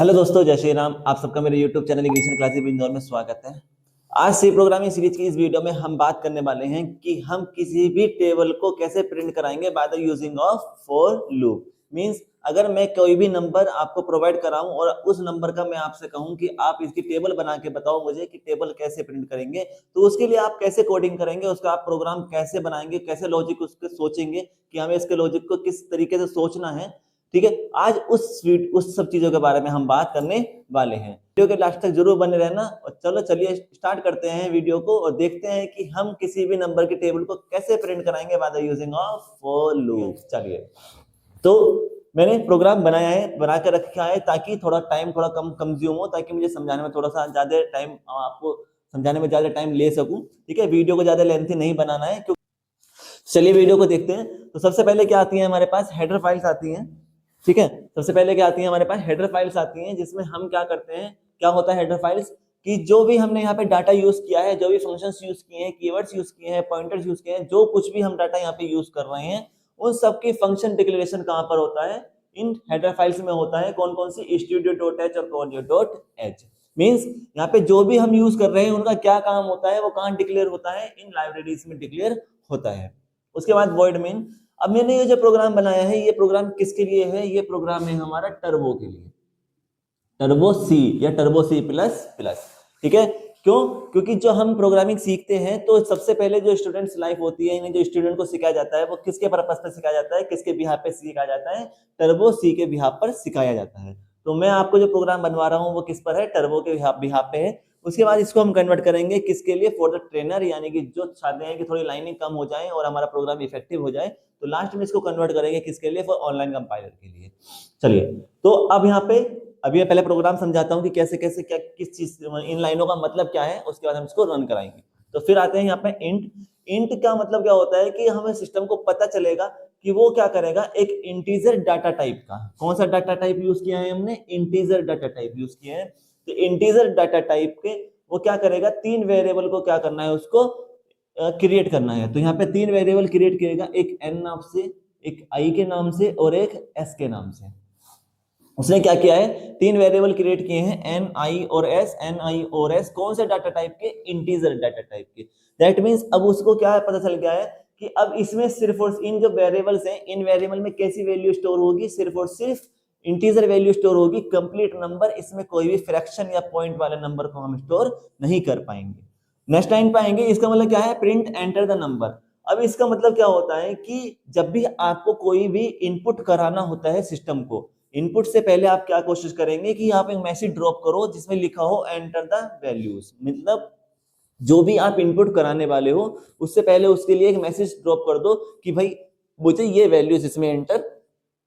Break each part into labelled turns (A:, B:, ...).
A: Hello दोस्तों, जय श्री राम। आप सबका मेरे YouTube channel English classes Indore में स्वागत है। आज सी प्रोग्रामिंग सीरीज की इस वीडियो में हम बात करने वाले हैं कि हम किसी भी टेबल को कैसे प्रिंट कराएंगे by the using of for loop. Means अगर मैं कोई भी नंबर आपको प्रोवाइड कराऊं और उस नंबर का मैं आपसे कहूं कि आप इसकी टेबल बना के बताओ मुझे कि टेबल कैसे प्रिंट करेंगे, तो उसके लिए आप कैसे कोडिंग करेंगे, उसका आप प्रोग्राम कैसे बनाएंगे, कैसे लॉजिक उसके सोचेंगे कि हमें इसके लॉजिक को किस तरीके से सोचना है। ठीक है, आज उस सब चीजों के बारे में हम बात करने वाले हैं। वीडियो के लास्ट तक जरूर बने रहना। और चलो चलिए स्टार्ट करते हैं वीडियो को और देखते हैं कि हम किसी भी नंबर की टेबल को कैसे प्रिंट कराएंगे by the using of for loop. चलिए, तो मैंने प्रोग्राम बनाया है, बना के रखा है ताकि थोड़ा टाइम थोड़ा कम कंज्यूम हो, ताकि मुझे समझाने में थोड़ा सा ज्यादा टाइम, आपको समझाने में ज्यादा टाइम ले सकूं। ठीक है, वीडियो को ज्यादा लेंथी नहीं बनाना है। चलिए वीडियो को देखते हैं। तो सबसे पहले क्या आती है हमारे पास, हेडर फाइल्स आती हैं। ठीक है, सबसे पहले क्या आती है हमारे पास, हेडर फाइल्स आती हैं, जिसमें हम क्या करते हैं, क्या होता है हेडर फाइल्स कि जो भी हमने यहाँ पे डाटा यूज किया है, जो भी फंक्शंस यूज किए हैं, कीवर्ड्स यूज किए हैं, पॉइंटर्स यूज किए हैं, जो कुछ भी हम डाटा यहाँ पे यूज कर रहे हैं, उन सबकी फंक्शन डिक्लेरेशन कहाँ पर होता है, इन हेडर फाइल्स में होता है। कौन कौन सी, studio.h और conio.h। मींस यहाँ पे जो भी हम यूज कर रहे हैं उनका क्या काम होता है, वो कहाँ डिक्लेयर होता है, इन लाइब्रेरीज में डिक्लेयर होता है। उसके बाद void main। अब मैंने ये जो प्रोग्राम बनाया है, ये प्रोग्राम किसके लिए है, ये प्रोग्राम है हमारा टर्बो के लिए, टर्बो सी या टर्बो सी प्लस प्लस। ठीक है, क्यों? क्योंकि जो हम प्रोग्रामिंग सीखते हैं तो सबसे पहले जो स्टूडेंट्स लाइफ होती है, इन्हें जो स्टूडेंट को सिखाया जाता है वो किसके पर्पस पे सिखाया जाता है, किसके बिहाफ पे सिखाया जाता है, टर्बो सी के बिहाफ पर सिखाया जाता है। तो मैं आपको जो प्रोग्राम बनवा रहा हूँ वो किस पर है, टर्बो के बिहाफ पे है। उसके बाद इसको हम कन्वर्ट करेंगे किसके लिए, फॉर द ट्रेनर, यानी कि जो चाहते हैं कि थोड़ी लाइनिंग कम हो जाए और हमारा प्रोग्राम इफेक्टिव हो जाए, तो लास्ट में इसको कन्वर्ट करेंगे किसके लिए, फॉर ऑनलाइन कंपाइलर के लिए। चलिए, तो अब यहाँ पे अभी मैं पहले प्रोग्राम समझाता हूँ कि कैसे कैसे क्या किस चीज, इन लाइनों का मतलब क्या है, उसके बाद हम इसको रन कराएंगे। तो फिर आते हैं यहाँ पे इंट। इंट का मतलब क्या होता है कि हमें सिस्टम को पता चलेगा कि वो क्या करेगा, एक इंटीजर डाटा टाइप का, कौन सा डाटा टाइप यूज किया है हमने, इंटीजर डाटा टाइप यूज किया है। तो इंटीजर डाटा टाइप के वो क्या करेगा, तीन वेरिएबल को क्या करना है, उसको क्रिएट करना है। तो यहाँ पे तीन वेरिएबल क्रिएट करेगा, एक एन नाम से, एक आई के नाम से और एक एस के नाम से। उसने क्या किया है, तीन वेरिएबल क्रिएट किए हैं, एन आई और एस, एन आई और एस, कौन से डाटा टाइप के, इंटीजर डाटा टाइप के। दैट मींस अब उसको क्या है, पता चल गया है कि अब इसमें सिर्फ और इन जो वेरिएबल्स हैं, इन वेरिएबल में कैसी वैल्यू स्टोर होगी, सिर्फ और सिर्फ इंटीजर वैल्यू स्टोर होगी, कंप्लीट नंबर। इसमें कोई भी फ्रैक्शन या पॉइंट वाले नंबर को हम स्टोर नहीं कर पाएंगे। नेक्स्ट लाइन पाएंगे, इसका मतलब क्या है, प्रिंट एंटर द नंबर। अब इसका मतलब क्या होता है कि जब भी आपको कोई भी इनपुट कराना होता है सिस्टम को, इनपुट से पहले आप क्या कोशिश करेंगे कि आप एक मैसेज ड्रॉप करो जिसमें लिखा हो एंटर द वैल्यूज। मतलब जो भी आप इनपुट कराने वाले हो उससे पहले उसके लिए एक मैसेज ड्रॉप कर दो कि भाई मुझे ये वैल्यूज इसमें एंटर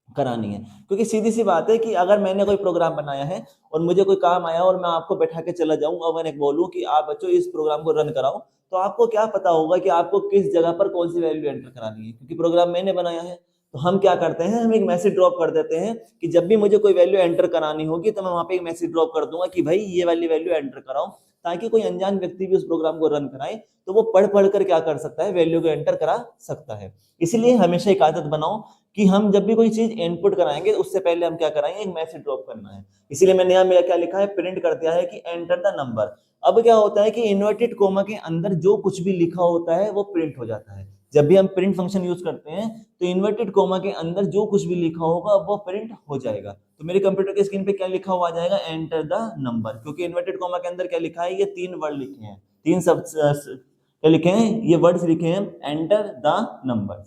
A: करानी है। क्योंकि सीधी सी बात है कि अगर मैंने कोई प्रोग्राम बनाया है और मुझे कोई काम आया और मैं आपको बैठा के चला जाऊं और मैंने बोलूं कि आप बच्चों इस प्रोग्राम को रन कराओ, तो आपको क्या पता होगा कि आपको किस जगह पर कौन सी वैल्यू एंटर करानी है, क्योंकि प्रोग्राम मैंने बनाया है। तो हम क्या करते हैं, हम एक मैसेज ड्रॉप कर देते हैं कि जब भी मुझे कोई वैल्यू एंटर करानी होगी तो मैं वहां पे एक मैसेज ड्रॉप कर दूंगा कि भाई ये वाली वैल्यू एंटर कराओ, ताकि कोई अनजान व्यक्ति भी उस प्रोग्राम को रन कराए तो वो पढ़ पढ़ कर क्या कर सकता है, वैल्यू को एंटर करा सकता है। इसलिए हमेशा एक आदत बनाओ कि हम जब भी कोई चीज इनपुट कराएंगे उससे पहले हम क्या कराएंगे, एक मैसेज ड्रॉप करना है। इसीलिए मैंने यहाँ मेरा क्या लिखा है, प्रिंट कर दिया है कि एंटर द नंबर। अब क्या होता है कि इन्वर्टेड कोमा के अंदर जो कुछ भी लिखा होता है वो प्रिंट हो जाता है। जब भी हम प्रिंट फंक्शन यूज करते हैं तो इन्वर्टेड कोमा के अंदर जो कुछ भी लिखा होगा वो प्रिंट हो जाएगा। तो मेरे कंप्यूटर के स्क्रीन पे क्या लिखा हुआ आ जाएगा, एंटर द नंबर। क्योंकि इन्वर्टेड कोमा के अंदर क्या लिखा है, ये तीन वर्ड लिखे हैं, तीन सब क्या लिखे हैं, ये वर्ड्स लिखे हैं, एंटर द नंबर।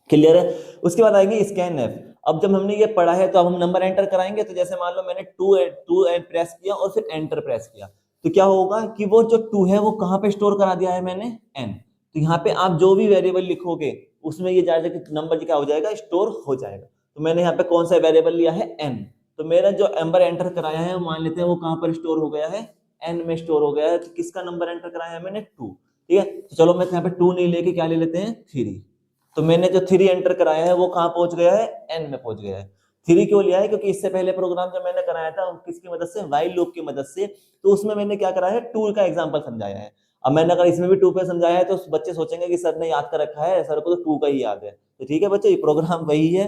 A: क्लियर है? उसके बाद आएंगे स्कैन एफ। अब जब हमने ये पढ़ा है तो अब हम नंबर एंटर कराएंगे। तो जैसे मान लो मैंने टू प्रेस किया और फिर एंटर प्रेस किया, तो क्या होगा कि वो जो टू है वो कहाँ पे स्टोर करा दिया है मैंने, एन। तो यहाँ पे आप जो भी वेरिएबल लिखोगे उसमें ये जाएगा, नंबर क्या हो जाएगा, स्टोर हो जाएगा। तो मैंने यहाँ पे कौन सा वेरिएबल लिया है, एन। तो मेरा जो नंबर एंटर कराया है मान लेते हैं वो कहाँ पर स्टोर हो गया है, एन में स्टोर हो गया है। तो किसका नंबर एंटर कराया है मैंने, टू। ठीक है, तो चलो मैं यहाँ पे टू नहीं लेके क्या ले लेते हैं, थ्री। तो मैंने जो थ्री एंटर कराया है वो कहाँ पहुंच गया है, एन में पहुंच गया है। थ्री क्यों लिया है, क्योंकि इससे पहले प्रोग्राम जो मैंने कराया था किसकी मदद से, व्हाइल लूप की मदद से। तो उसमें मैंने क्या कराया है, टू का एग्जांपल समझाया है। अब मैंने अगर इसमें भी टू पे समझाया है तो बच्चे सोचेंगे कि सर ने याद कर रखा है, सर को तो टू का ही याद है। तो ठीक है बच्चे, ये प्रोग्राम वही है,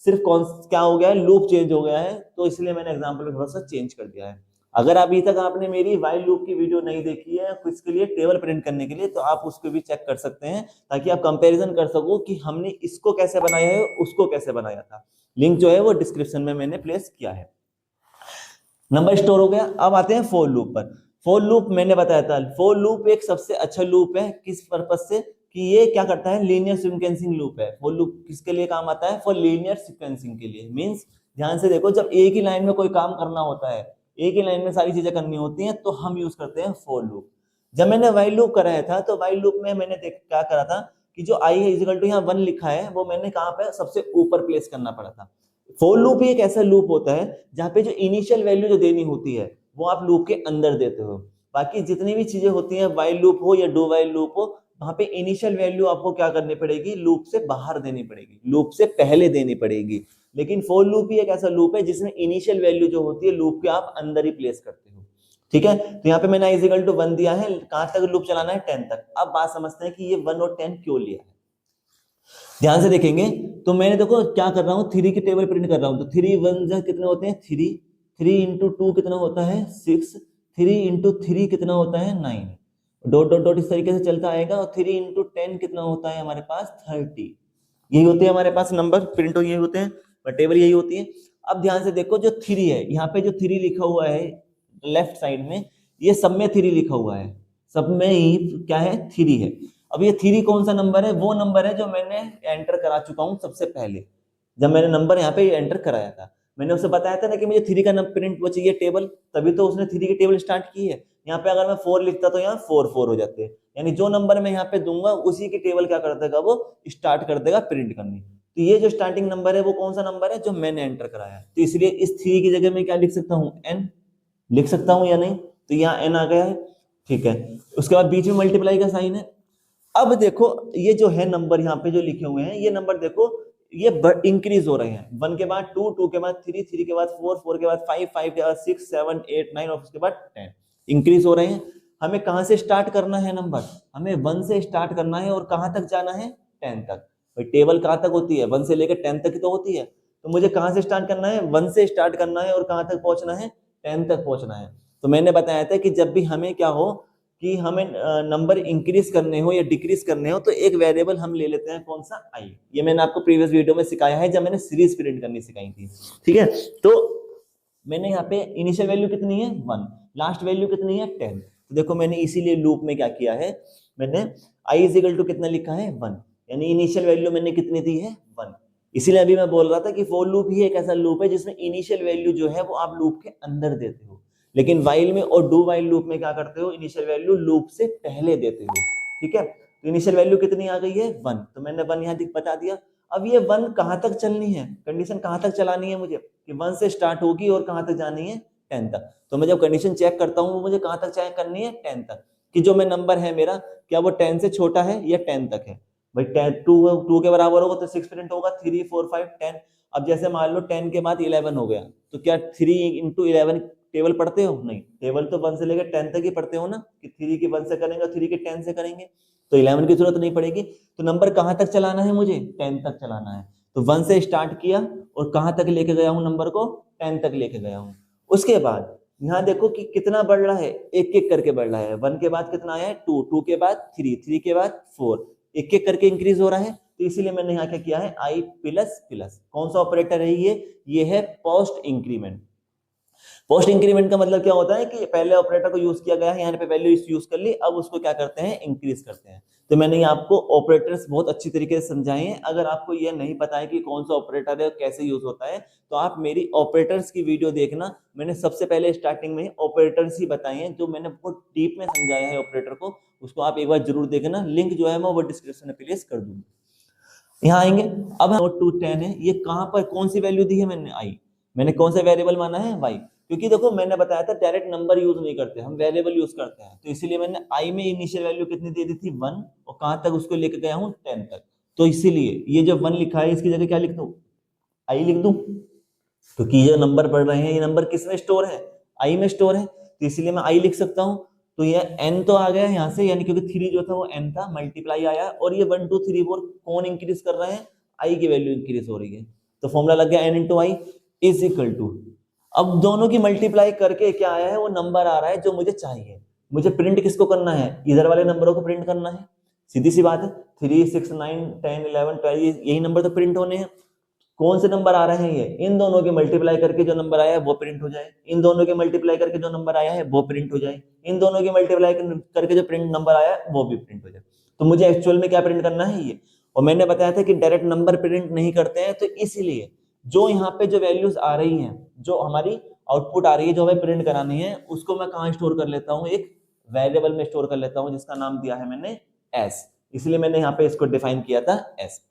A: सिर्फ कौन क्या हो गया है, लूप चेंज हो गया है, तो इसलिए मैंने एग्जांपल थोड़ा सा चेंज कर दिया है। अगर अभी तक आपने मेरी व्हाइल लूप की वीडियो नहीं देखी है इसके लिए टेबल प्रिंट करने के लिए, तो आप उसको भी चेक कर सकते हैं, ताकि आप कंपैरिजन कर सको कि हमने इसको कैसे बनाया है, उसको कैसे बनाया था। लिंक जो है वो डिस्क्रिप्शन में मैंने प्लेस किया है। नंबर स्टोर हो गया। अब आते हैं फॉर लूप पर। फॉर लूप मैंने बताया था, फॉर लूप एक सबसे अच्छा लूप है, किस पर्पज से, कि ये क्या करता है, लीनियर सीक्वेंसिंग लूप है। फॉर लूप किसके लिए काम आता है, फॉर लीनियर सीक्वेंसिंग के लिए। मींस ध्यान से देखो, जब एक ही लाइन में कोई काम करना होता है, एक ही लाइन में सारी चीजें करनी होती हैं, तो हम यूज करते हैं फॉर लूप। जब मैंने व्हाइल लूप कराया था, तो व्हाइल लूप में मैंने क्या करा था कि जो आई है इक्वल टू यहाँ 1 लिखा है, वो मैंने कहाँ पे सबसे ऊपर प्लेस करना पड़ा था। फॉर लूप एक ऐसा लूप होता है जहाँ पे जो इनिशियल वैल्यू जो देनी होती है वो आप लूप के अंदर देते हो। बाकी जितनी भी चीजें होती हैं, व्हाइल लूप हो या डू व्हाइल लूप हो, वहां पे इनिशियल वैल्यू आपको क्या करनी पड़ेगी, लूप से बाहर देनी पड़ेगी, लूप से पहले देनी पड़ेगी। लेकिन फॉर लूप ही एक ऐसा लूप है जिसमें इनिशियल वैल्यू जो होती है लूप के आप अंदर ही प्लेस करते हो। ठीक है, तो यहाँ पे मैंने i = 1 दिया है, कहां तक लूप चलाना है, 10 तक। अब बात समझते हैं कि ये 1 और 10 क्यों लिया है। ध्यान से देखेंगे तो मैंने देखो क्या कर रहा हूँ, 3 की टेबल प्रिंट कर रहा हूँ, तो 3 1 कितने होते हैं, 3, 3 × 2 कितना होता है, 6, 3 × 3 कितना होता है, 9, डॉट डॉट डॉट इस तरीके से चलता आएगा, और 3 × 10 कितना होता है हमारे पास, 30। यही होते हैं हमारे पास नंबर प्रिंट हो, यही होते हैं, पर टेबल यही होती है। अब ध्यान से देखो, जो 3 है यहाँ पे, जो 3 लिखा हुआ है लेफ्ट साइड में, ये सब में 3 लिखा हुआ है, सब में ही क्या है, 3 है। अब ये 3 कौन सा नंबर है, वो नंबर है जो मैंने एंटर करा चुका हूं सबसे पहले। जब मैंने नंबर यहाँ पे एंटर कराया था, मैंने उसे बताया था ना कि मुझे 3 का नंबर प्रिंट वो चाहिए टेबल, तभी तो उसने 3 की टेबल स्टार्ट की है। यहाँ पे अगर मैं 4 लिखता तो यहाँ 4 4 हो जाते, यानी जो नंबर मैं यहाँ पे दूंगा उसी की टेबल क्या कर देगा, वो स्टार्ट कर देगा प्रिंट करनी। तो ये जो स्टार्टिंग नंबर है वो कौन सा नंबर है, जो मैंने एंटर कराया, तो इसलिए इस 3 की जगह में क्या लिख सकता हूँ, n लिख सकता हूँ या नहीं, तो यहाँ n आ गया है। ठीक है, उसके बाद बीच में मल्टीप्लाई का साइन है। अब देखो ये जो है नंबर यहाँ पे जो लिखे हुए हैं, ये नंबर देखो ये इंक्रीज हो रहे हैं, 1 के बाद 2, 2 के बाद 3, 3 के बाद 4, 4 के बाद 5, 5 के बाद 6, 7, 8, 9 और उसके बाद 10 इंक्रीज हो रहे हैं। हमें कहां से स्टार्ट करना है नंबर, हमें 1 से स्टार्ट करना है और कहां तक जाना है, 10 तक। भाई टेबल कहां तक होती है, 1 से लेकर 10 तक ही तो होती है, तो मुझे कहां से स्टार्ट करना है, 1 से स्टार्ट करना है और कहां तक पहुंचना है, 10 तक पहुंचना है। तो मैंने बताया था कि जब भी हमें क्या हो कि हमें नंबर इंक्रीज करने हो या डिक्रीज करने हो, तो एक वेरिएबल हम ले लेते हैं, कौन सा, आई। ये मैंने आपको प्रीवियस वीडियो में सिखाया है जब मैंने सीरीज प्रिंट करनी सिखाई थी। ठीक है, तो मैंने यहाँ पे इनिशियल वैल्यू कितनी है, 1, लास्ट वैल्यू कितनी है, 10। तो देखो मैंने इसीलिए लूप में क्या किया है, मैंने i = कितना लिखा है, 1, यानी इनिशियल वैल्यू मैंने कितनी दी है, 1। इसीलिए अभी मैं बोल रहा था कि फॉर लूप ही एक ऐसा लूप है जिसमें इनिशियल वैल्यू जो है वो आप लूप के अंदर देते हो, लेकिन व्हाइल में और डू व्हाइल लूप में क्या करते हो, इनिशियल वैल्यू लूप से पहले देते हो। ठीक है, तो इनिशियल वैल्यू कितनी आ गई है, 1, तो मैंने 1 यहाँ बता दिया। अब ये 1 कहां तक चलनी है, कंडीशन कहां तक चलानी है मुझे, कि 1 से स्टार्ट होगी और कहां तक जानी है, 10 तक। तो मैं जब कंडीशन चेक करता हूँ, मुझे कहां तक चेक करनी है, 10 तक, कि जो मैं नंबर है मेरा, क्या वो 10 से छोटा है या 10 तक है। भाई 2 के बराबर होगा तो 6 प्रिंट होगा, 3 4 5 10। अब जैसे मान लो 10 के बाद 11 हो गया, तो क्या 3 × 11 टेबल पढ़ते हो, नहीं, टेबल तो 1 से लेकर 10 तक ही पढ़ते हो ना, कि 3 के 1 से करेंगे, 3 के 10 से करेंगे, तो 11 की जरूरत नहीं पड़ेगी। तो नंबर कहां तक चलाना है मुझे, 10 तक चलाना है, तो 1 से स्टार्ट किया और कहां तक लेके गया हूं नंबर को, 10 तक लेके गया हूं। उसके बाद यहाँ देखो कि कितना बढ़ रहा है, एक एक करके बढ़ रहा है। 1 के बाद कितना आया है, 2, 2 के बाद 3, 3 के बाद 4, एक एक करके इंक्रीज हो रहा है। तो इसीलिए मैंने यहाँ क्या किया है, i प्लस प्लस, कौन सा ऑपरेटर है ये है पोस्ट इंक्रीमेंट। पोस्ट इंक्रीमेंट का मतलब क्या होता है कि पहले ऑपरेटर को यूज किया गया है, यहाँ पे वैल्यू यूज कर ली, अब उसको क्या करते हैं, इंक्रीज करते हैं। तो मैंने आपको ऑपरेटर्स बहुत अच्छी तरीके से समझाए हैं। अगर आपको ये नहीं पता है कि कौन सा ऑपरेटर है और कैसे यूज होता है, तो आप मेरी ऑपरेटर्स की वीडियो देखना। मैंने सबसे पहले स्टार्टिंग में ऑपरेटर्स ही बताए हैं, जो मैंने बहुत डीप में समझाया है ऑपरेटर को, उसको आप एक बार जरूर देखना। लिंक जो है मैं वो डिस्क्रिप्शन में प्लेस कर दूंगा। यहाँ आएंगे, अब 2 10 है, ये कहां पर कौन सी वैल्यू दी है मैंने, आई। मैंने कौन सा वेरिएबल माना है, वाई, क्योंकि देखो मैंने बताया था डायरेक्ट नंबर यूज नहीं करते, हम वेरिएबल यूज करते हैं। तो इसीलिए मैंने आई में इनिशियल वैल्यू कितनी दे दी थी, 1, और कहां तक उसको लेके गया हूं, 10 तक। तो इसीलिए ये जो 1 लिखा है इसकी जगह क्या लिख दूं, आई लिख दूं, क्योंकि ये नंबर पढ़ रहे हैं, ये नंबर किस में स्टोर है, आई में स्टोर है, तो इसलिए मैं आई लिख सकता हूँ। तो ये n तो आ गया यहाँ से, यानी क्योंकि 3 जो था वो n था, मल्टीप्लाई आया, और ये 1 2 3 4 कौन इंक्रीज कर रहे हैं, i की वैल्यू इंक्रीज हो रही है। तो फॉर्मूला लग गया n into I is equal to, अब दोनों की मल्टीप्लाई करके क्या आया है, वो नंबर आ रहा है जो मुझे चाहिए। मुझे प्रिंट किसको करना है, इधर वाले नंबरों को प्रिंट करना है, सीधी सी बात है। 3, 6, 9, 10, 11, 12 यही नंबर तो प्रिंट होने हैं। कौन से नंबर आ रहे हैं ये, इन दोनों के मल्टीप्लाई करके जो नंबर आया है वो प्रिंट हो जाए, इन दोनों के मल्टीप्लाई करके जो नंबर आया है वो प्रिंट हो जाए, इन दोनों के मल्टीप्लाई करके जो प्रिंट नंबर आया है वो भी प्रिंट हो जाए। तो मुझे एक्चुअल में क्या प्रिंट करना है ये, और मैंने बताया था कि डायरेक्ट नंबर प्रिंट नहीं करते हैं, तो इसलिए जो यहाँ पे जो वैल्यूज आ रही हैं, जो हमारी आउटपुट आ रही है, जो हमें प्रिंट करानी है, उसको मैं कहाँ स्टोर कर लेता हूँ, एक वेरिएबल में स्टोर कर लेता हूँ जिसका नाम दिया है मैंने एस, इसलिए मैंने यहाँ पे इसको डिफाइन किया था एस।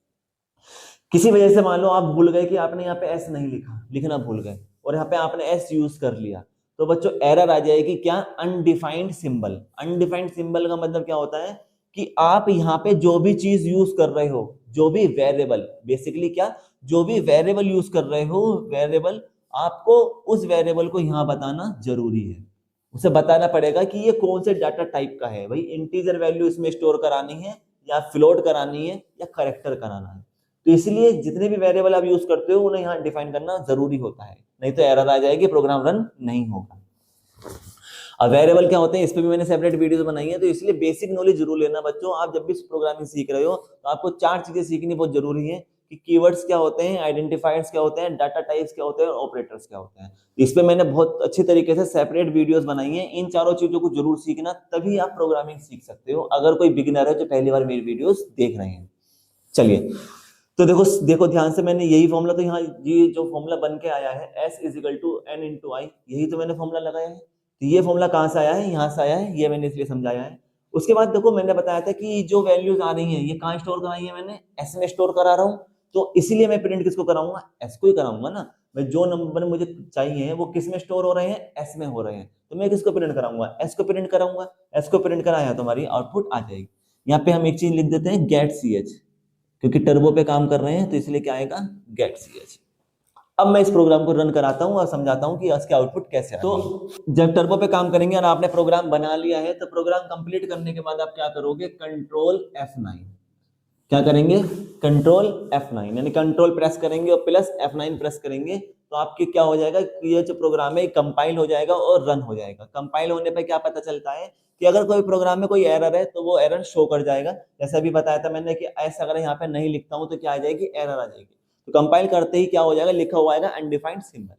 A: किसी वजह से मान लो आप भूल गए कि आपने यहाँ पे एस नहीं लिखना भूल गए और यहाँ पे आपने एस यूज कर लिया, तो बच्चों एरर आ जाएगी, क्या, अनडिफाइंड सिंबल। अनडिफाइंड सिंबल का मतलब क्या होता है कि आप यहाँ पे जो भी चीज यूज कर रहे हो, जो भी वेरिएबल, बेसिकली क्या, जो भी वेरिएबल यूज कर रहे हो, वेरिएबल, आपको उस वेरिएबल को यहाँ बताना जरूरी है। उसे बताना पड़ेगा कि ये कौन से डाटा टाइप का है, भाई इंटीजर वैल्यू इसमें स्टोर करानी है या फ्लोट करानी है या कैरेक्टर कराना है। तो इसलिए जितने भी वेरिएबल आप यूज करते हो उन्हें यहाँ डिफाइन करना जरूरी होता है, नहीं तो एरर आ जाएगी, प्रोग्राम रन नहीं होगा। अब वेरिएबल क्या होते हैं, इस पे भी मैंने सेपरेट वीडियोस बनाई है, तो इसलिए बेसिक नॉलेज जरूर लेना बच्चों। आप जब भी प्रोग्रामिंग सीख रहे हो तो आपको 4 चीजें सीखनी बहुत जरूरी है कि कीवर्ड्स क्या होते हैं, आइडेंटिफायर्स क्या होते हैं, डाटा टाइप्स क्या होते हैं और ऑपरेटर्स क्या होते हैं। इस पे मैंने बहुत अच्छी तरीके से सेपरेट वीडियोस बनाई हैं। इन चारों चीजों को जरूर सीखना, तभी आप प्रोग्रामिंग सीख सकते हो, अगर कोई बिगिनर है जो पहली बार मेरी वीडियोस देख रहे हैं। चलिए, तो देखो ध्यान से, मैंने यही फॉर्मूला, तो यहाँ ये जो फॉर्मूला बन के आया है S is equal to n into I, यही तो मैंने फॉर्मूला लगाया है। तो ये फॉर्मूला कहाँ से आया है, यहाँ से आया है, ये मैंने इसलिए समझाया है। उसके बाद देखो मैंने बताया था कि जो वैल्यूज आ रही हैं ये कहाँ स्टोर कराई है, मैंने S में स्टोर करा रहा हूँ, तो इसीलिए मैं प्रिंट किसको कराऊंगा, S को ही कराऊंगा ना। मैं जो नंबर मुझे चाहिए वो किस में स्टोर हो रहे हैं, S में हो रहे हैं, तो मैं किसको प्रिंट कराऊंगा, S को प्रिंट कराऊंगा। S को प्रिंट कराया तो हमारी आउटपुट आ जाएगी। यहाँ पे हम एक चीज लिख देते हैं, गेट ch, क्योंकि टर्बो पे काम कर रहे हैं तो इसलिए क्या आएगा, गेट ch। अब मैं इस प्रोग्राम को रन कराता हूं और समझाता हूं कि इसके आउटपुट कैसे आएगा। तो जब टर्बो पे काम करेंगे और आपने प्रोग्राम बना लिया है, तो प्रोग्राम कंप्लीट करने के बाद आप क्या करोगे, कंट्रोल F9, क्या करेंगे, कंट्रोल F9, यानी कंट्रोल प्रेस करेंगे और प्लस F9 प्रेस करेंगे, तो आपके क्या हो जाएगा कि ये जो प्रोग्राम है कंपाइल हो जाएगा और रन हो जाएगा। कंपाइल होने पे क्या पता चलता है कि अगर कोई प्रोग्राम में कोई एरर है तो वो एरर शो कर जाएगा। जैसे अभी बताया था मैंने कि ऐसा अगर यहाँ पे नहीं लिखता हूँ तो क्या आ जाएगी, एरर आ जाएगी। तो कंपाइल करते ही क्या हो जाएगा, लिखा हुआ आएगा अनडिफाइंड सिंबल।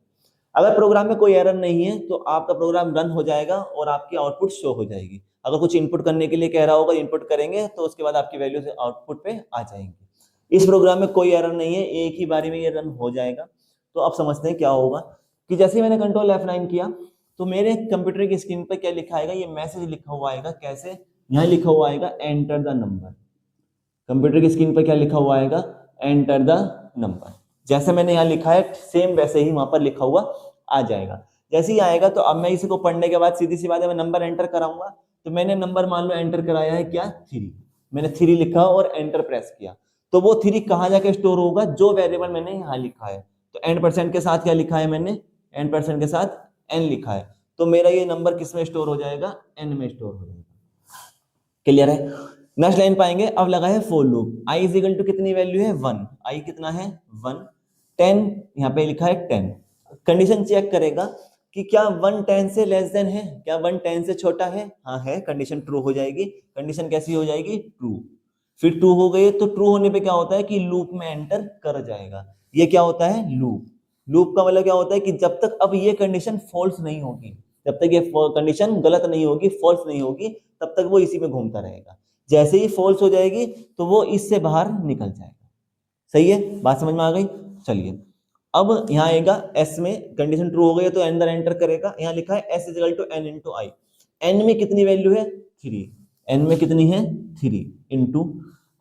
A: अगर प्रोग्राम में कोई एरर नहीं है तो आपका प्रोग्राम रन हो जाएगा और आपकी आउटपुट शो हो जाएगी। अगर कुछ इनपुट करने के लिए कह रहा होगा, इनपुट करेंगे तो उसके बाद आपकी वैल्यूज आउटपुट पे आ जाएंगी। इस प्रोग्राम में कोई एरर नहीं है, एक ही बारी में ये रन हो जाएगा। तो अब समझते हैं क्या होगा कि जैसे ही मैंने कंट्रोल F9 किया तो मेरे कंप्यूटर की स्क्रीन पर क्या लिखा आएगा, ये मैसेज लिखा हुआ आएगा। कैसे, यहाँ लिखा हुआ आएगा एंटर द नंबर। कंप्यूटर की स्क्रीन पर क्या लिखा हुआ आएगा, एंटर द नंबर। जैसे मैंने यहाँ लिखा है सेम वैसे ही वहां पर लिखा हुआ आ जाएगा। जैसे ही आएगा तो अब मैं इसी को पढ़ने के बाद सीधी सी बात है, मैं नंबर एंटर कराऊंगा। तो मैंने नंबर मान लो एंटर कराया है क्या, 3, मैंने 3 लिखा और एंटर प्रेस किया, तो वो 3 कहाँ जाके स्टोर होगा, जो वेरिएबल मैंने यहाँ लिखा है। तो n% के साथ क्या लिखा है मैंने, n% के साथ n लिखा है, तो मेरा ये नंबर किस में स्टोर हो जाएगा, n में स्टोर हो जाएगा। क्लियर है। नेक्स्ट लाइन पाएंगे, अब लगा है for loop, i is equal to कितनी वैल्यू है, 1, i कितना है 1, 10 यहाँ पे लिखा है 10। कंडीशन चेक करेगा कि क्या 1 10 से लेस देन है, क्या 1 10 से छोटा है, हाँ है, कंडीशन ट्रू हो जाएगी। कंडीशन कैसी हो जाएगी, ट्रू। फिर ट्रू हो गई तो ट्रू होने पे क्या होता है कि लूप में एंटर कर जाएगा। ये क्या होता है, लूप। लूप का मतलब क्या होता है कि जब तक अब ये कंडीशन फॉल्स नहीं होगी, जब तक ये कंडीशन गलत नहीं होगी, फॉल्स नहीं होगी, तब तक वो इसी में घूमता रहेगा। जैसे ही फॉल्स हो जाएगी तो वो इससे बाहर निकल जाएगा। सही है, बात समझ में आ गई। चलिए अब यहाँ आएगा S में कंडीशन ट्रू हो गई तो अंदर एंटर करेगा। यहाँ लिखा है S equal to n into I. n में कितनी वैल्यू है, 3, n में कितनी है 3, इंटू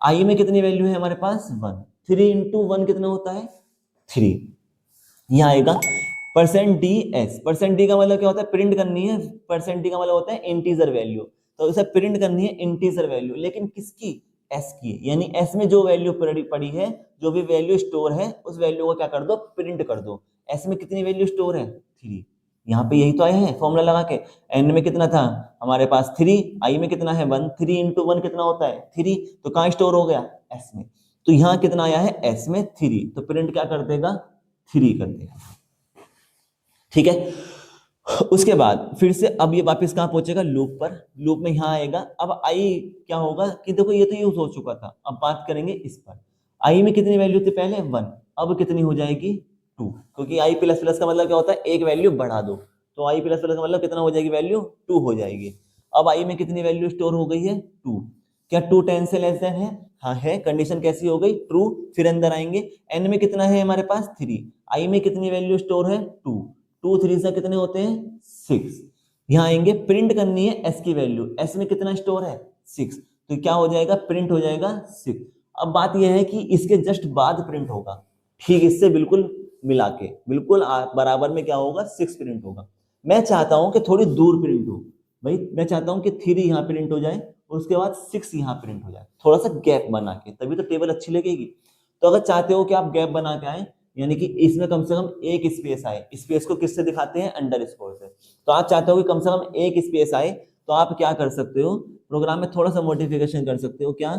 A: आई में कितनी वैल्यू है हमारे पास 1। 3 इंटू 1 कितना होता है 3। यहाँ आएगा %ds। %d का मतलब क्या होता है, प्रिंट करनी है। %d का मतलब होता है इंटीजर वैल्यू, तो इसे प्रिंट करनी है इंटीजर वैल्यू, लेकिन किसकी, S की। यानी S में जो वैल्यू पड़ी है, जो भी वैल्यू स्टोर है, उस वैल्यू को क्या कर दो, प्रिंट कर दो। S में कितनी वैल्यू स्टोर है 3। यहाँ पे यही तो आया है फॉर्मूला लगा के। n में कितना था हमारे पास 3, i में कितना है 1, 3 इंटू 1 कितना होता है 3, तो कहाँ स्टोर हो गया S में। तो यहाँ कितना आया है एस में 3, तो प्रिंट क्या कर देगा 3 कर देगा। ठीक है, उसके बाद फिर से अब ये वापस कहाँ पहुंचेगा लूप पर, लूप में यहाँ आएगा। अब आई क्या होगा कि देखो ये तो यूज हो चुका था, अब बात करेंगे इस पर। आई में कितनी वैल्यू थी पहले 1, अब कितनी हो जाएगी 2, क्योंकि आई प्लस प्लस का मतलब क्या होता है एक वैल्यू बढ़ा दो, तो आई प्लस प्लस का मतलब कितना हो जाएगी वैल्यू 2 हो जाएगी। अब आई में कितनी वैल्यू स्टोर हो गई है 2, क्या 2 10 से लेस देन है, हाँ है, कंडीशन कैसी हो गई ट्रू। फिर अंदर आएंगे, एन में कितना है हमारे पास 3, आई में कितनी वैल्यू स्टोर है 2, 2 3 से कितने होते हैं 6। यहाँ आएंगे प्रिंट करनी है एस की वैल्यू, एस में कितना स्टोर है 6, तो क्या हो जाएगा प्रिंट हो जाएगा 6। अब बात यह है कि इसके जस्ट बाद प्रिंट होगा, ठीक इससे बिल्कुल मिला के बिल्कुल बराबर में क्या होगा 6 प्रिंट होगा। मैं चाहता हूं कि थोड़ी दूर प्रिंट हो भाई, मैं चाहता हूं कि 3 यहाँ प्रिंट हो जाए और उसके बाद 6 यहाँ प्रिंट हो जाए, थोड़ा सा गैप बना के, तभी तो टेबल अच्छी लगेगी। तो अगर चाहते हो कि आप गैप बना के आए, यानी कि इसमें कम से कम एक स्पेस आए, स्पेस को किससे दिखाते हैं अंडरस्कोर से, तो आप चाहते हो कि कम से कम एक स्पेस आए, तो आप क्या कर सकते हो प्रोग्राम में थोड़ा सा मॉडिफिकेशन कर सकते हो, क्या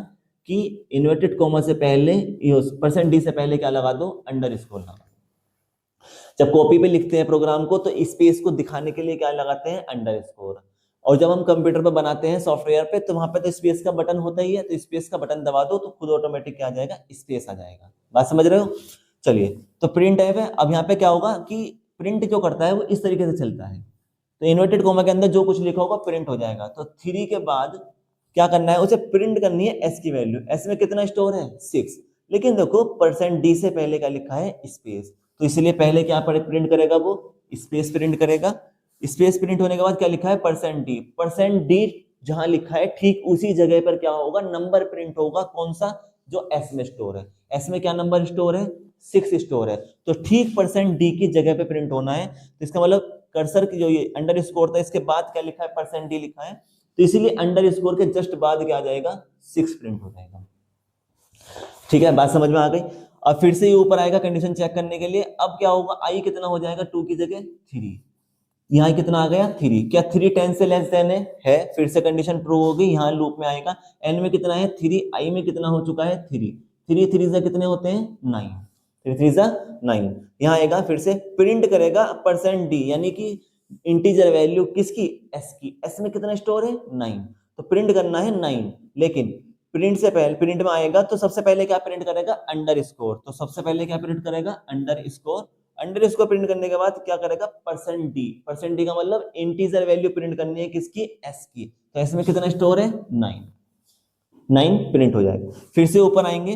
A: कि इन्वर्टेड कॉमा से पहले %d से पहले क्या लगा दो अंडरस्कोर लगा। जब कॉपी पे लिखते हैं प्रोग्राम को तो स्पेस को दिखाने के लिए क्या लगाते हैं अंडरस्कोर, और जब हम कंप्यूटर पे बनाते हैं सॉफ्टवेयर पे तो वहां पे तो स्पेस का बटन होता ही है, तो स्पेस का बटन दबा दो तो खुद ऑटोमेटिक क्या आ जाएगा स्पेस आ जाएगा। बात समझ रहे हो? चलिए, तो प्रिंट है। अब यहाँ पे क्या होगा कि प्रिंट जो करता है वो इस तरीके से चलता है, तो इन्वर्टेड कॉमा के अंदर जो कुछ लिखा होगा प्रिंट हो जाएगा। तो 3 के बाद क्या करना है, उसे प्रिंट करनी है एस की वैल्यू, एस में कितना स्टोर है 6, लेकिन देखो %d से पहले क्या लिखा है स्पेस, तो इसलिए पहले क्या प्रिंट करेगा वो स्पेस प्रिंट करेगा। स्पेस प्रिंट होने के बाद क्या लिखा है %d जहां लिखा है ठीक उसी जगह पर क्या होगा नंबर प्रिंट होगा, कौन सा जो एस में स्टोर है, एस में क्या नंबर स्टोर है 6 स्टोर है, तो ठीक %d की जगह पे प्रिंट होना है। तो इसका मतलब कर्सर की जो ये अंडरस्कोर था इसके बाद क्या लिखा है %d लिखा है, तो इसीलिए अंडरस्कोर के जस्ट बाद क्या आ जाएगा 6 प्रिंट हो जाएगा। ठीक है, बात समझ में आ गई। अब फिर से ये ऊपर आएगा कंडीशन चेक करने के लिए, अब क्या होगा आई कितना हो जाएगा 2 की जगह 3, यहाँ कितना आ गया 3, क्या 3 10 से लेस देन है, फिर से कंडीशन ट्रू होगी, यहाँ लूप में आएगा। एन में कितना है 3, आई में कितना हो चुका है 3, 3 3 से कितने होते हैं 9, 3 3 से 9, यहाँ आएगा फिर से प्रिंट करेगा %d, यानी कि इंटीजर वैल्यू किसकी एस की, एस में कितना स्टोर है 9, तो प्रिंट करना है 9, लेकिन प्रिंट से पहले प्रिंट में आएगा तो सबसे पहले क्या प्रिंट करेगा अंडरस्कोर, तो सबसे पहले क्या प्रिंट करेगा अंडरस्कोर, अंडरस्कोर प्रिंट करने के बाद क्या करेगा %d का मतलब इंटीजर वैल्यू प्रिंट करनी है किसकी एस की, तो एस में कितना स्टोर है 9 प्रिंट हो जाएगा। फिर से ऊपर आएंगे,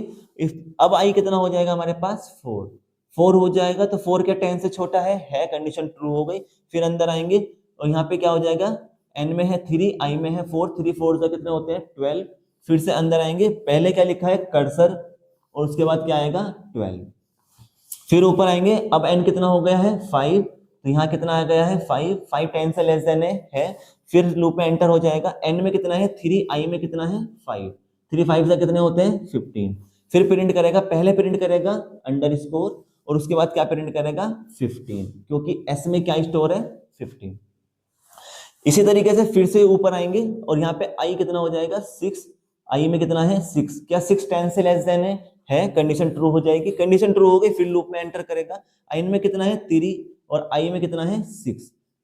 A: अब आई कितना हो जाएगा हमारे पास 4 हो जाएगा, तो 4 क्या 10 से छोटा है, कंडीशन ट्रू हो गई। फिर अंदर आएंगे और यहाँ पे क्या हो जाएगा एन में है 3, आई में है 4, 3 4 से कितने होते हैं 12। फिर से अंदर आएंगे, पहले क्या लिखा है कर्सर और उसके बाद क्या आएगा 12। फिर ऊपर आएंगे, अब n कितना हो गया है 5, तो यहाँ कितना आ गया है 5 10 से लेस देन है। फिर लूप में एंटर हो जाएगा, n में कितना है 3, आई में कितना है 5, 3 5 से कितने होते हैं 15। फिर प्रिंट करेगा, पहले प्रिंट करेगा अंडरस्कोर और उसके बाद क्या प्रिंट करेगा 15, क्योंकि s में क्या स्टोर है 15। इसी तरीके से फिर से ऊपर आएंगे और यहाँ पे i कितना हो जाएगा 6, आई में कितना है 6, क्या 6 10 से लेस देन है, कंडीशन ट्रू हो जाएगी, कंडीशन ट्रू हो गई। फिर लूप में एंटर करेगा, आई में कितना है 3 और आई में कितना है 6,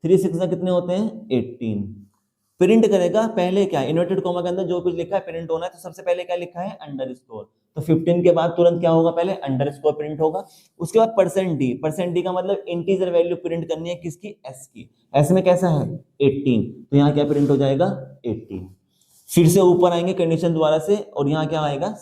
A: 3 6 से कितने होते हैं 18। प्रिंट करेगा, पहले क्या इन्वर्टेड कॉमा के अंदर जो कुछ लिखा है प्रिंट होना है, तो सबसे पहले क्या लिखा है अंडरस्कोर, तो 15 के बाद तुरंत क्या होगा पहले अंडरस्कोर प्रिंट होगा। उसके बाद %d का मतलब इंटीजर वैल्यू प्रिंट करनी है किसकी एस की, एस में कैसा है 18, तो यहाँ क्या प्रिंट हो जाएगा 18। फिर से ऊपर आएंगे कंडीशन दोबारा से और यहाँ क्या आएगा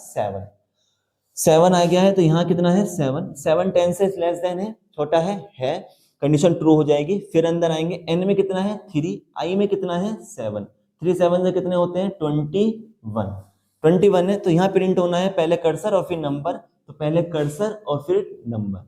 A: 7 आ गया है, तो यहाँ कितना है 7 10 से लेस देन है, छोटा है, कंडीशन ट्रू हो जाएगी। फिर अंदर आएंगे, एन में कितना है 3, आई में कितना है 7, 3 7 से कितने होते हैं 21 है, तो यहाँ प्रिंट होना है पहले कर्सर और फिर नंबर, तो पहले कर्सर और फिर नंबर।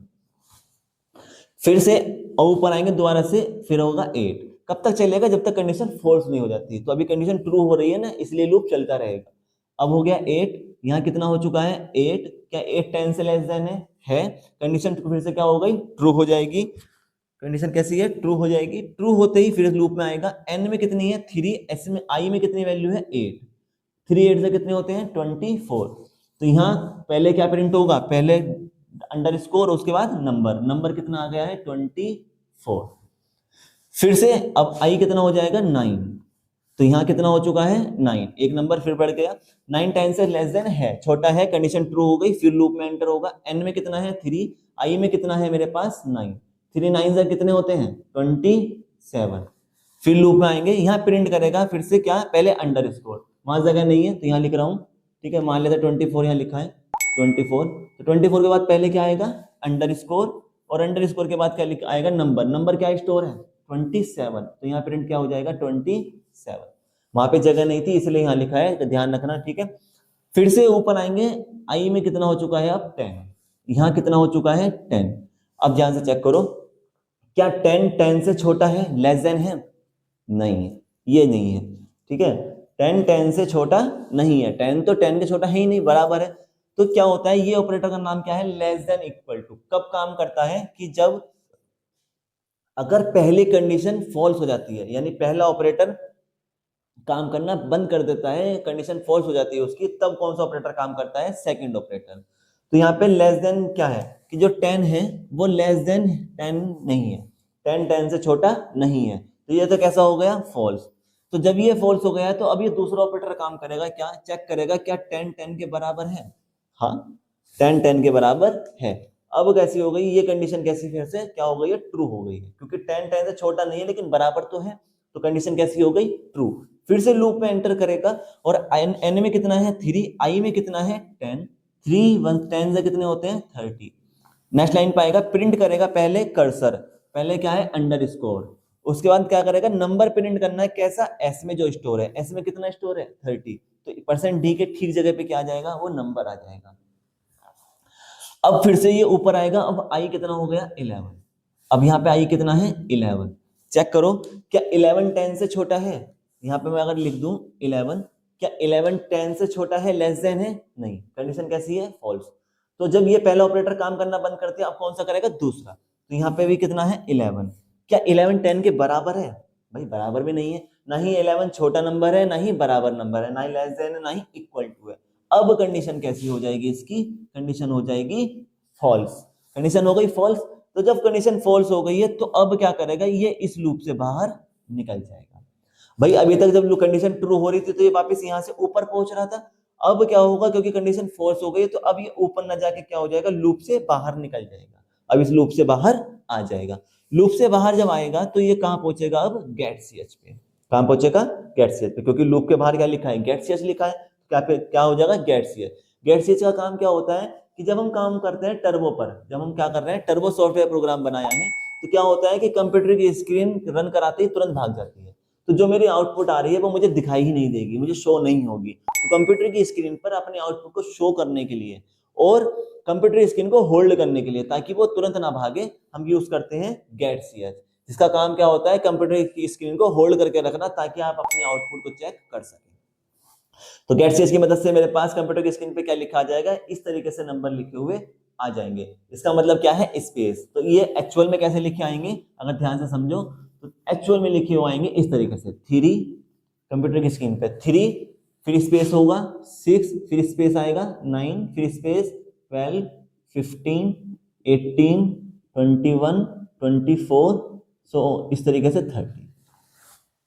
A: फिर से ऊपर आएंगे दोबारा से, फिर होगा 8, कब तक चलेगा जब तक कंडीशन फॉल्स नहीं हो जाती, तो अभी कंडीशन ट्रू हो रही है ना, इसलिए लूप चलता रहेगा। अब हो गया 8, यहाँ कितना हो चुका है 8, क्या 8 10 से लेस देन है, कंडीशन फिर से क्या हो गई ट्रू हो जाएगी। कंडीशन कैसी है ट्रू हो जाएगी, ट्रू होते ही फिर लूप में आएगा, एन में कितनी है 3, एस में आई में कितनी वैल्यू है 8, 3 8 से कितने होते हैं 24, तो यहाँ पहले क्या प्रिंट होगा, पहले अंडरस्कोर उसके बाद नंबर, नंबर कितना आ गया है 24। फिर से अब आई कितना हो जाएगा 9, तो यहाँ कितना हो चुका है 9, एक नंबर फिर बढ़ गया, 9 10 से लेस देन है, छोटा है, कंडीशन ट्रू हो गई, फिर लूप में एंटर होगा, एन में कितना है 3, आई में कितना है मेरे पास 9, 3 9 से कितने होते हैं 27, फिर लूप में आएंगे, यहाँ प्रिंट करेगा फिर से क्या, पहले अंडरस्कोर, वहां जगह नहीं है तो यहाँ लिख रहा हूँ, ठीक है, मान लेते 24 यहाँ लिखा है 24, तो 24 के बाद पहले क्या आएगा अंडरस्कोर, और अंडरस्कोर के बाद क्या आएगा नंबर, नंबर क्या स्टोर है 27, तो यहाँ प्रिंट क्या हो जाएगा 27, वहां पे जगह नहीं थी इसलिए यहाँ लिखा है, तो ध्यान रखना, ठीक है। फिर से ऊपर आएंगे, आई में कितना हो चुका है अब 10, यहाँ कितना हो चुका है 10, अब ध्यान से चेक करो, क्या 10 10 से छोटा है, लेस देन है, नहीं, ये नहीं है, ठीक है, 10 10 से छोटा नहीं है, 10 तो 10 के छोटा है ही नहीं, बराबर है, तो क्या होता है, ये ऑपरेटर का नाम क्या है, लेस देन इक्वल टू, कब काम करता है कि जब अगर पहली कंडीशन फॉल्स हो जाती है, यानी पहला ऑपरेटर काम करना बंद कर देता है, कंडीशन फॉल्स हो जाती है उसकी, तब कौन सा ऑपरेटर काम करता है, सेकंड ऑपरेटर। तो यहाँ पे लेस देन क्या है कि जो 10 है वो लेस देन 10 नहीं है, 10 10 से छोटा नहीं है, तो ये तो कैसा हो गया फॉल्स। तो जब ये फॉल्स हो गया तो अब ये दूसरा ऑपरेटर काम करेगा, क्या चेक करेगा, क्या 10 10 के बराबर है, हाँ 10 10 के बराबर है। अब कैसी हो गई ये कंडीशन, कैसी फिर से क्या हो गई है, ट्रू हो गई है, क्योंकि 10 10 से छोटा नहीं है लेकिन बराबर तो है, तो कंडीशन कैसी हो गई ट्रू। फिर से लूप में एंटर करेगा, और एन में कितना है 3, आई में कितना है 10, 3 1 10 से कितने होते हैं 30। नेक्स्ट लाइन पाएगा, प्रिंट करेगा पहले कर्सर, पहले क्या है अंडरस्कोर, उसके बाद क्या करेगा नंबर प्रिंट करना है, कैसा, एस में जो स्टोर है, एस में कितना स्टोर है 30, तो परसेंट डी के ठीक जगह पे क्या आ जाएगा, वो नंबर आ जाएगा। अब फिर से ये ऊपर आएगा, अब आई कितना हो गया 11, अब यहाँ पे आई कितना है 11, चेक करो क्या 11 10 से छोटा है, यहाँ पे मैं अगर लिख दूं 11, क्या 11 10 से छोटा है, लेस देन है, नहीं, कंडीशन कैसी है फॉल्स। तो जब ये पहला ऑपरेटर काम करना बंद करते हैं, अब कौन सा करेगा दूसरा, तो यहाँ पे भी कितना है 11, क्या 11 10 के बराबर है, भाई बराबर भी नहीं है, ना ही 11 छोटा नंबर है, ना ही बराबर नंबर है, ना ही लेस देन है, ना ही इक्वल टू है। अब कंडीशन कैसी हो जाएगी इसकी, कंडीशन हो जाएगी फॉल्स, कंडीशन हो गई फॉल्स। तो जब कंडीशन फॉल्स हो गई है तो अब क्या करेगा, ये इस लूप से बाहर निकल जाएगा। भाई अभी तक जब कंडीशन ट्रू हो रही थी तो ये वापस यहाँ से ऊपर पहुंच रहा था, अब क्या होगा, क्योंकि कंडीशन फॉल्स हो गई तो अब ये ऊपर ना जाके क्या हो जाएगा, लूप से बाहर निकल जाएगा, अब इस लूप से बाहर आ जाएगा। लूप से बाहर जब आएगा तो ये कहाँ पहुंचेगा, अब गेट सीएच पे, कहाँ पहुंचेगा गेट सीएच पे, क्योंकि लूप के बाहर क्या लिखा है, गेट सीएच लिखा है, क्या हो जाएगा गेट सीएच। गेट सीएच का काम क्या होता है कि जब हम काम करते हैं टर्बो पर, जब हम क्या कर रहे हैं टर्बो सॉफ्टवेयर प्रोग्राम बनाया है, तो क्या होता है कि कंप्यूटर की स्क्रीन रन कराते ही तुरंत भाग जाती है, तो जो मेरी आउटपुट आ रही है वो मुझे दिखाई ही नहीं देगी, मुझे शो नहीं होगी। तो कंप्यूटर की स्क्रीन पर अपने आउटपुट को शो करने के लिए और कंप्यूटर स्क्रीन को होल्ड करने के लिए, ताकि वो तुरंत ना भागे, हम यूज करते हैं गेट सीएच, जिसका काम क्या होता है कंप्यूटर की स्क्रीन को होल्ड करके रखना, ताकि आप अपनी आउटपुट को चेक कर सकें। तो गेट सीएच की मदद से मेरे पास कंप्यूटर की स्क्रीन पे क्या लिखा जाएगा, इस तरीके से नंबर लिखे हुए आ जाएंगे। इसका मतलब क्या है स्पेस, तो ये एक्चुअल में कैसे लिखे आएंगे, अगर ध्यान से समझो तो एक्चुअल में लिखे हुए आएंगे इस तरीके से, 3 कंप्यूटर की स्क्रीन पे 3, फिर स्पेस होगा 6, फिर स्पेस आएगा 9, फिर स्पेस 12 15 18 21 24, सो इस तरीके से 30।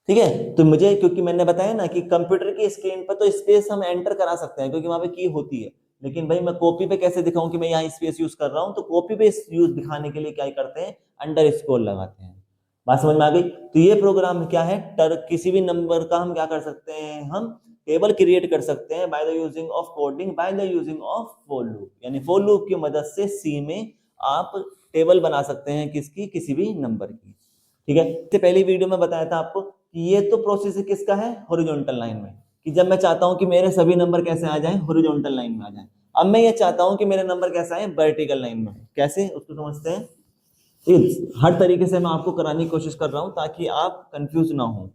A: ठीक है, तो मुझे, क्योंकि मैंने बताया ना कि कंप्यूटर की स्क्रीन पर तो स्पेस हम एंटर करा सकते हैं क्योंकि वहां पे की होती है, लेकिन भाई मैं कॉपी पे कैसे दिखाऊं कि मैं यहाँ स्पेस यूज कर रहा हूं, तो कॉपी पे यूज दिखाने के लिए क्या करते हैं, अंडरस्कोर लगाते हैं। बात समझ में आ गई। तो ये प्रोग्राम क्या है, किसी भी नंबर का हम क्या कर सकते हैं, हम टेबल क्रिएट कर सकते हैं by the using of coding, by the using of for loop, यानी फॉर लूप की मदद से सी में आप टेबल बना सकते हैं किसकी, किसी भी नंबर की। ठीक है, इससे पहली वीडियो में बताया था आपको कि ये तो प्रोसेस किसका है, हॉरिजॉन्टल लाइन में, कि जब मैं चाहता हूं कि मेरे सभी नंबर कैसे आ जाएं, हॉरिजॉन्टल लाइन में आ जाएं। अब मैं ये चाहता हूं कि मेरे नंबर कैसे आए, वर्टिकल लाइन में, कैसे उसको समझते हैं। हर तरीके से मैं आपको कराने की कोशिश कर रहा हूं ताकि आप कंफ्यूज ना हो।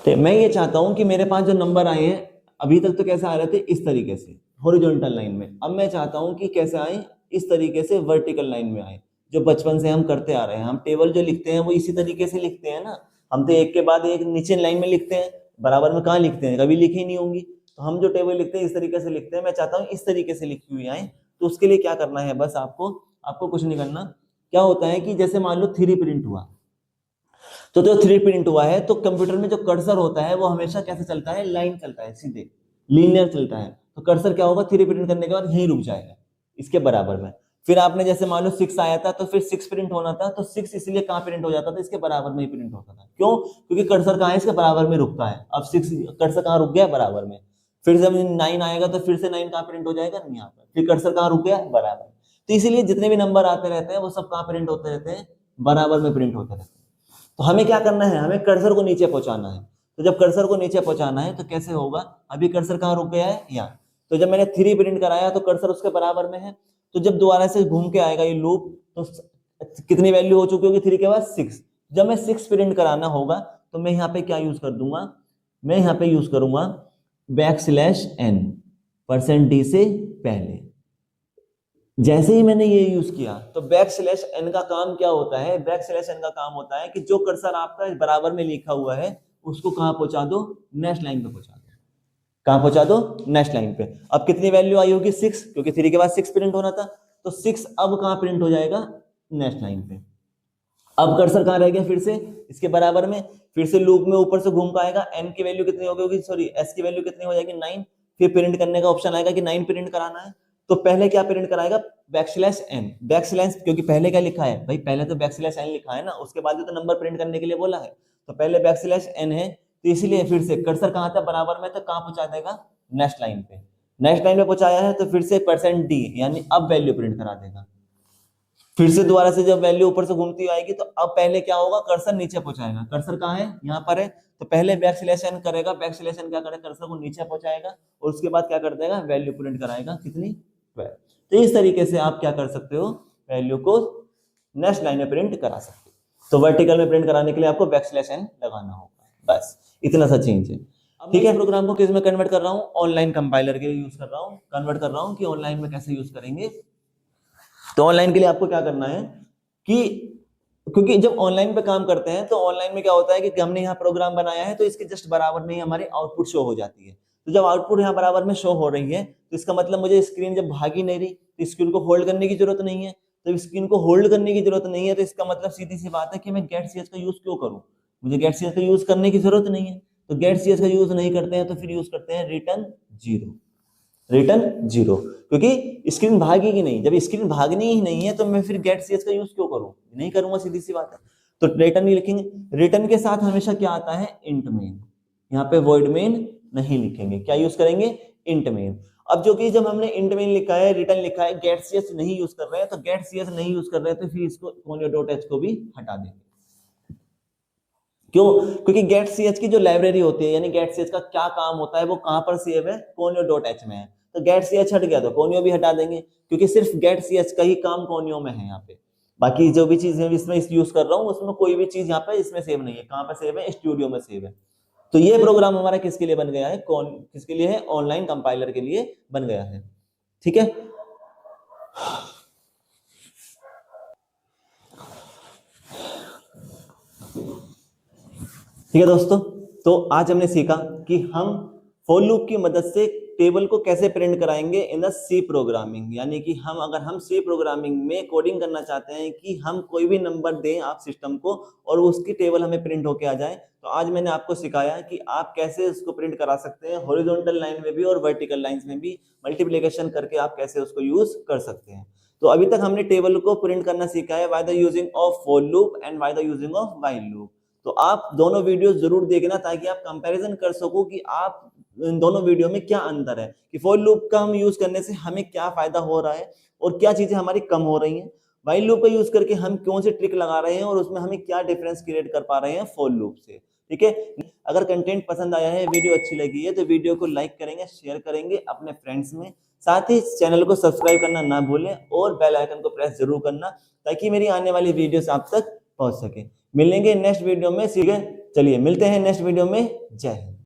A: तो मैं ये चाहता हूं कि मेरे पास जो नंबर आए हैं, अभी तक तो कैसे आ रहे थे, इस तरीके से हॉरिजॉन्टल लाइन में, अब मैं चाहता हूं कि कैसे आए, इस तरीके से वर्टिकल लाइन में आए, जो बचपन से हम करते आ रहे हैं। हम टेबल जो लिखते हैं वो इसी तरीके से लिखते हैं ना, हम तो एक के बाद एक नीचे लाइन में लिखते हैं, बराबर में कहाँ लिखते हैं, कभी लिखी नहीं होंगी। तो हम जो टेबल लिखते हैं इस तरीके से लिखते हैं। मैं चाहता हूँ इस तरीके से लिखी हुई आए। तो उसके लिए क्या करना है, बस आपको कुछ नहीं करना। क्या होता है कि जैसे मान लो 3 प्रिंट हुआ, तो जो 3 प्रिंट हुआ है तो कंप्यूटर में जो कर्सर होता है वो हमेशा कैसे चलता है, लाइन चलता है, सीधे लीनियर चलता है। तो कर्सर क्या होगा, 3 प्रिंट करने के बाद यहीं रुक जाएगा, इसके बराबर में। फिर आपने जैसे मान लो 6 आया था, तो फिर 6 प्रिंट होना था, तो 6 इसलिए कहाँ प्रिंट हो जाता था, इसके बराबर में ही प्रिंट होता था। क्यों? क्योंकि कर्सर कहाँ है, इसके बराबर में रुकता है। अब 6 कर्सर कहाँ रुक गया, बराबर में। फिर जब 9 आएगा तो फिर से 9 कहाँ प्रिंट हो जाएगा, यहाँ पर। फिर कर्सर कहाँ रुक गया, बराबर। तो इसीलिए जितने भी नंबर आते रहते हैं वो सब कहाँ प्रिंट होते रहते हैं, बराबर में प्रिंट होते रहते हैं। तो हमें क्या करना है, हमें कर्सर को नीचे पहुंचाना है। तो जब कर्सर को नीचे पहुंचाना है तो कैसे होगा, अभी कर्सर कहाँ रुक गया है, यहाँ। तो जब मैंने 3 प्रिंट कराया तो कर्सर उसके बराबर में है। तो जब दोबारा से घूम के आएगा ये लूप, तो कितनी वैल्यू हो चुकी होगी 3 के बाद 6। जब मैं 6 प्रिंट कराना होगा तो मैं यहाँ पे क्या यूज कर दूंगा, मैं यहाँ पे यूज करूंगा \n, %d से पहले। जैसे ही मैंने ये यूज किया तो \n का काम क्या होता है, \n का काम होता है कि जो कर्सर आपका बराबर में लिखा हुआ है उसको कहां पहुंचा दो, नेक्स्ट लाइन पे पहुंचा दो। कहां पहुंचा दो, नेक्स्ट लाइन पे। अब कितनी वैल्यू आई होगी, 6, क्योंकि 3 के बाद 6 प्रिंट होना था। तो 6 अब कहां प्रिंट हो जाएगा, नेक्स्ट लाइन पे। अब कर्सर कहां रह गया, फिर से इसके बराबर में। फिर से लूप में ऊपर से घूम के आएगा, n की वैल्यू कितनी होगी, सॉरी s की वैल्यू कितनी हो जाएगी, 9। फिर प्रिंट करने का ऑप्शन आएगा कि 9 प्रिंट कराना है। तो पहले क्या प्रिंट कराएगा, \n, क्योंकि पहले क्या लिखा है भाई, पहले तो \n लिखा है ना, उसके बाद जो तो नंबर प्रिंट करने के लिए बोला है। तो पहले \n है, तो इसीलिए फिर से कर्सर कहां था, बराबर में, तो कहां पहुंचा देगा, नेक्स्ट लाइन पे। नेक्स्ट लाइन पे पहुंचाया है तो फिर से %d, यानी अब वैल्यू प्रिंट करा देगा। फिर से दोबारा से जब वैल्यू ऊपर से घूमती आएगी तो अब पहले क्या होगा, कर्सर नीचे पहुंचाएगा। कर्सर कहाँ है, यहाँ पर है। तो पहले \n करेगा, \n क्या करेगा, कर्सर को नीचे पहुंचाएगा और उसके बाद क्या कर देगा, वैल्यू प्रिंट कराएगा, कितनी, 12। तो इस तरीके से आप क्या कर सकते हो, वैल्यू को नेक्स्ट लाइन में प्रिंट करा सकते हो। तो वर्टिकल में प्रिंट कराने के लिए आपको \n लगाना होगा, बस इतना सा चेंज है। ठीक है, प्रोग्राम को किस में कन्वर्ट कर रहा हूँ, ऑनलाइन कंपाइलर के लिए यूज कर रहा हूँ, कन्वर्ट कर रहा हूँ कि ऑनलाइन में कैसे यूज करेंगे। तो ऑनलाइन के लिए आपको क्या करना है कि, क्योंकि जब ऑनलाइन पे काम करते हैं तो ऑनलाइन में क्या होता है कि हमने यहाँ प्रोग्राम बनाया है तो इसके जस्ट बराबर में ही हमारी आउटपुट शो हो जाती है। तो जब आउटपुट यहाँ बराबर में शो हो रही है तो इसका मतलब मुझे स्क्रीन जब भागी नहीं रही तो स्क्रीन को होल्ड करने की जरूरत नहीं है। तो स्क्रीन को होल्ड करने की जरूरत नहीं है तो इसका मतलब सीधी सी बात है कि मैं getcs का यूज क्यों करूं, मुझे getcs का यूज करने की जरूरत नहीं है। तो getcs का यूज नहीं करते हैं तो फिर यूज करते हैं रिटर्न 0, क्योंकि स्क्रीन भागेगी नहीं। जब स्क्रीन भागनी ही नहीं है तो मैं फिर getcs का यूज क्यों करूं, नहीं करूंगा, सीधी सी बात है। तो रिटर्न नहीं लिखेंगे। रिटर्न के साथ हमेशा क्या आता है, इंट मेन। यहाँ पे void main नहीं लिखेंगे, क्या यूज करेंगे, इंट मेन। अब जो कि जब हमने इंट मेन लिखा है, रिटर्न लिखा है, getcs नहीं यूज कर रहे हैं, तो getcs नहीं यूज कर रहे हैं तो फिर इसको conio.h को भी हटा देंगे। क्यों? क्योंकि getch की जो लाइब्रेरी होती है, यानी getch का क्या काम होता है, वो कहां पर सेव है, conio.h में है। तो getch हट गया तो conio भी हटा देंगे, क्योंकि सिर्फ getch का ही काम conio में है। यहाँ पे बाकी जो भी चीज है इसमें यूज कर रहा हूँ उसमें कोई भी चीज यहाँ पे इसमें सेव नहीं है। कहां पर सेव है, स्टूडियो में सेव है। तो ये प्रोग्राम हमारा किसके लिए बन गया है, किसके लिए है, ऑनलाइन कंपाइलर के लिए बन गया है। ठीक है, ठीक है दोस्तों। तो आज हमने सीखा कि हम फॉर लूप की मदद से टेबल को कैसे प्रिंट कराएंगे इन द सी प्रोग्रामिंग। यानी कि अगर हम सी प्रोग्रामिंग में कोडिंग करना चाहते हैं कि हम कोई भी नंबर दें आप सिस्टम को और उसकी टेबल हमें प्रिंट होके आ जाए, तो आज मैंने आपको सिखाया कि आप कैसे उसको प्रिंट करा सकते हैं, हॉरिजॉन्टल लाइन में भी और वर्टिकल लाइंस में भी मल्टीप्लिकेशन करके आप कैसे उसको यूज कर सकते हैं। तो अभी तक हमने टेबल को प्रिंट करना सीखा है by the using of for loop and by the using of while loop. तो आप दोनों वीडियो जरूर देखना ताकि आप कंपैरिजन कर सको कि आप इन दोनों वीडियो में क्या अंतर है, कि फॉर लूप का हम यूज करने से हमें क्या फायदा हो रहा है और क्या चीजें हमारी कम हो रही हैं, व्हाइल लूप का यूज करके हम कौन से ट्रिक लगा रहे हैं और उसमें हमें क्या डिफरेंस क्रिएट कर पा रहे हैं फॉर लूप से। ठीक है, अगर कंटेंट पसंद आया है, वीडियो अच्छी लगी है तो वीडियो को लाइक करेंगे, शेयर करेंगे अपने फ्रेंड्स में, साथ ही चैनल को सब्सक्राइब करना ना भूलें और बेल आइकन को प्रेस जरूर करना ताकि मेरी आने वाली वीडियोस आप तक पहुंच सके। मिलेंगे नेक्स्ट वीडियो में, ठीक है, चलिए मिलते हैं नेक्स्ट वीडियो में। जय हिंद।